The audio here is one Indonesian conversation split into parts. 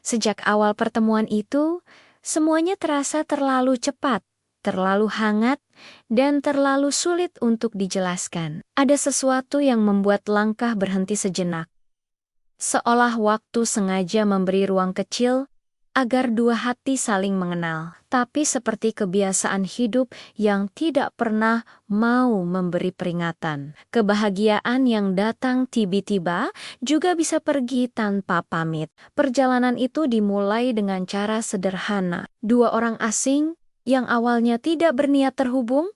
Sejak awal pertemuan itu, semuanya terasa terlalu cepat, terlalu hangat, dan terlalu sulit untuk dijelaskan. Ada sesuatu yang membuat langkah berhenti sejenak. Seolah waktu sengaja memberi ruang kecil agar dua hati saling mengenal. Tapi seperti kebiasaan hidup yang tidak pernah mau memberi peringatan. Kebahagiaan yang datang tiba-tiba juga bisa pergi tanpa pamit. Perjalanan itu dimulai dengan cara sederhana. Dua orang asing yang awalnya tidak berniat terhubung,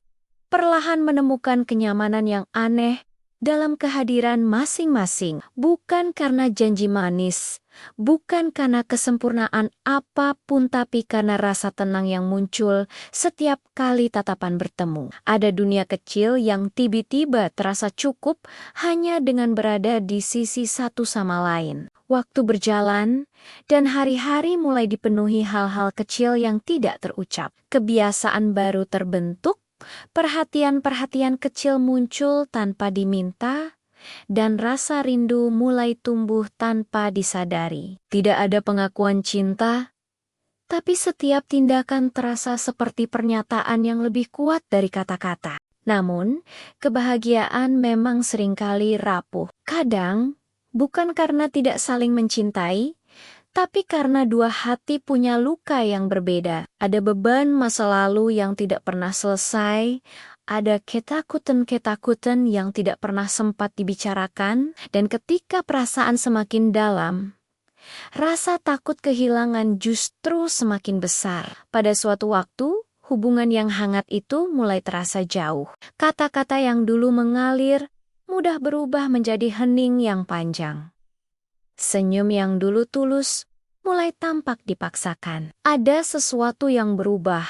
perlahan menemukan kenyamanan yang aneh dalam kehadiran masing-masing, bukan karena janji manis, bukan karena kesempurnaan apapun, tapi karena rasa tenang yang muncul setiap kali tatapan bertemu. Ada dunia kecil yang tiba-tiba terasa cukup hanya dengan berada di sisi satu sama lain. Waktu berjalan, dan hari-hari mulai dipenuhi hal-hal kecil yang tidak terucap. Kebiasaan baru terbentuk, perhatian-perhatian kecil muncul tanpa diminta, dan rasa rindu mulai tumbuh tanpa disadari. Tidak ada pengakuan cinta, tapi setiap tindakan terasa seperti pernyataan yang lebih kuat dari kata-kata. Namun, kebahagiaan memang seringkali rapuh. Kadang, bukan karena tidak saling mencintai, tapi karena dua hati punya luka yang berbeda. Ada beban masa lalu yang tidak pernah selesai, ada ketakutan-ketakutan yang tidak pernah sempat dibicarakan, dan ketika perasaan semakin dalam, rasa takut kehilangan justru semakin besar. Pada suatu waktu, hubungan yang hangat itu mulai terasa jauh. Kata-kata yang dulu mengalir, mudah berubah menjadi hening yang panjang. Senyum yang dulu tulus mulai tampak dipaksakan. Ada sesuatu yang berubah,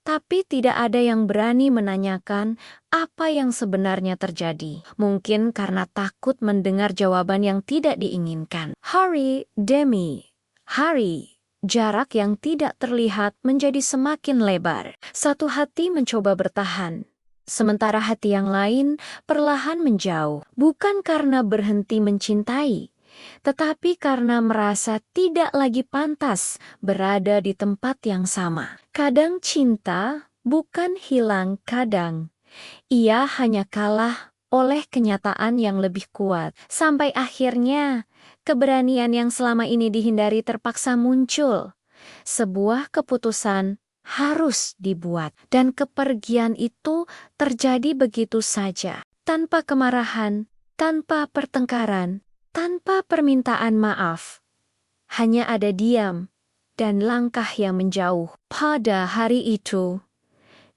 tapi tidak ada yang berani menanyakan apa yang sebenarnya terjadi. Mungkin karena takut mendengar jawaban yang tidak diinginkan. Hari demi hari, jarak yang tidak terlihat menjadi semakin lebar. Satu hati mencoba bertahan, sementara hati yang lain perlahan menjauh. Bukan karena berhenti mencintai, tetapi karena merasa tidak lagi pantas berada di tempat yang sama. Kadang cinta bukan hilang, kadang ia hanya kalah oleh kenyataan yang lebih kuat. Sampai akhirnya, keberanian yang selama ini dihindari terpaksa muncul. Sebuah keputusan harus dibuat, dan kepergian itu terjadi begitu saja, tanpa kemarahan, tanpa pertengkaran, tanpa permintaan maaf. Hanya ada diam dan langkah yang menjauh. Pada hari itu,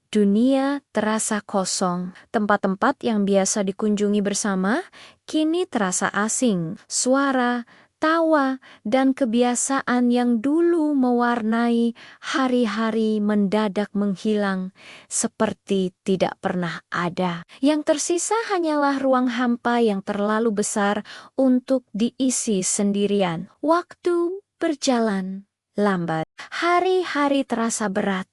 dunia terasa kosong. Tempat-tempat yang biasa dikunjungi bersama kini terasa asing. Suara, tawa, dan kebiasaan yang dulu mewarnai hari-hari mendadak menghilang seperti tidak pernah ada. Yang tersisa hanyalah ruang hampa yang terlalu besar untuk diisi sendirian. Waktu berjalan lambat. Hari-hari terasa berat,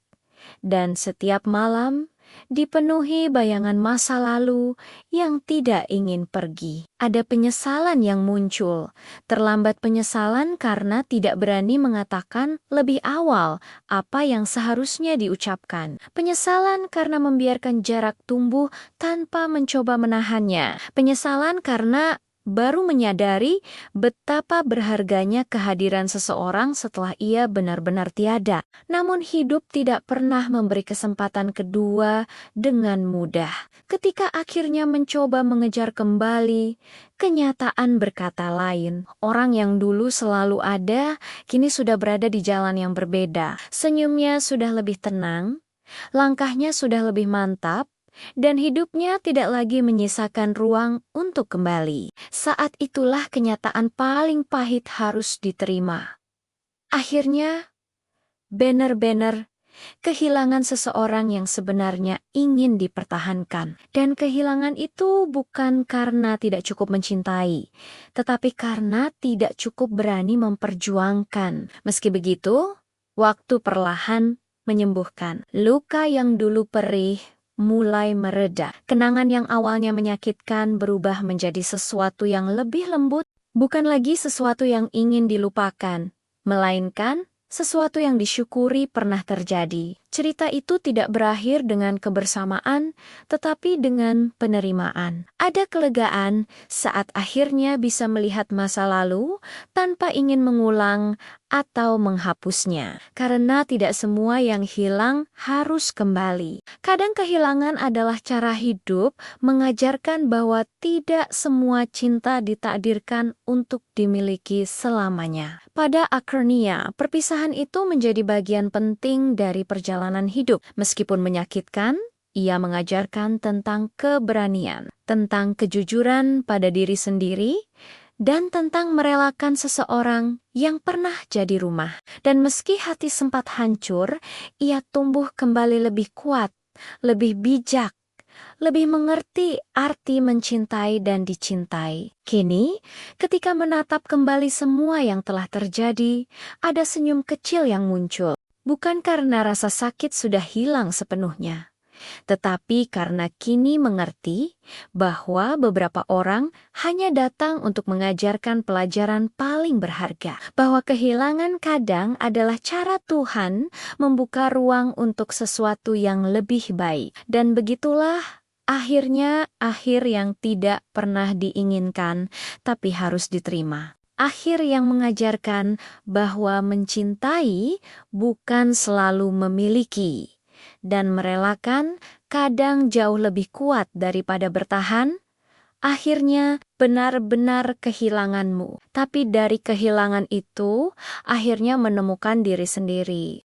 dan setiap malam dipenuhi bayangan masa lalu yang tidak ingin pergi. Ada penyesalan yang muncul, terlambat penyesalan karena tidak berani mengatakan lebih awal apa yang seharusnya diucapkan. Penyesalan karena membiarkan jarak tumbuh tanpa mencoba menahannya. Penyesalan karena baru menyadari betapa berharganya kehadiran seseorang setelah ia benar-benar tiada. Namun hidup tidak pernah memberi kesempatan kedua dengan mudah. Ketika akhirnya mencoba mengejar kembali, kenyataan berkata lain. Orang yang dulu selalu ada, kini sudah berada di jalan yang berbeda. Senyumnya sudah lebih tenang, langkahnya sudah lebih mantap, dan hidupnya tidak lagi menyisakan ruang untuk kembali. Saat itulah kenyataan paling pahit harus diterima. Akhirnya, benar-benar kehilangan seseorang yang sebenarnya ingin dipertahankan. Dan kehilangan itu bukan karena tidak cukup mencintai, tetapi karena tidak cukup berani memperjuangkan. Meski begitu, waktu perlahan menyembuhkan. Luka yang dulu perih mulai mereda. Kenangan yang awalnya menyakitkan berubah menjadi sesuatu yang lebih lembut, bukan lagi sesuatu yang ingin dilupakan, melainkan sesuatu yang disyukuri pernah terjadi. Cerita itu tidak berakhir dengan kebersamaan, tetapi dengan penerimaan. Ada kelegaan saat akhirnya bisa melihat masa lalu tanpa ingin mengulang atau menghapusnya. Karena tidak semua yang hilang harus kembali. Kadang kehilangan adalah cara hidup mengajarkan bahwa tidak semua cinta ditakdirkan untuk dimiliki selamanya. Pada akhirnya, perpisahan itu menjadi bagian penting dari perjalanan hidup. Meskipun menyakitkan, ia mengajarkan tentang keberanian, tentang kejujuran pada diri sendiri, dan tentang merelakan seseorang yang pernah jadi rumah. Dan meski hati sempat hancur, ia tumbuh kembali lebih kuat, lebih bijak, lebih mengerti arti mencintai dan dicintai. Kini, ketika menatap kembali semua yang telah terjadi, ada senyum kecil yang muncul. Bukan karena rasa sakit sudah hilang sepenuhnya, tetapi karena kini mengerti bahwa beberapa orang hanya datang untuk mengajarkan pelajaran paling berharga, bahwa kehilangan kadang adalah cara Tuhan membuka ruang untuk sesuatu yang lebih baik. Dan begitulah akhirnya akhir yang tidak pernah diinginkan, tapi harus diterima. Akhir yang mengajarkan bahwa mencintai bukan selalu memiliki, dan merelakan kadang jauh lebih kuat daripada bertahan. Akhirnya benar-benar kehilanganmu, tapi dari kehilangan itu akhirnya menemukan diri sendiri.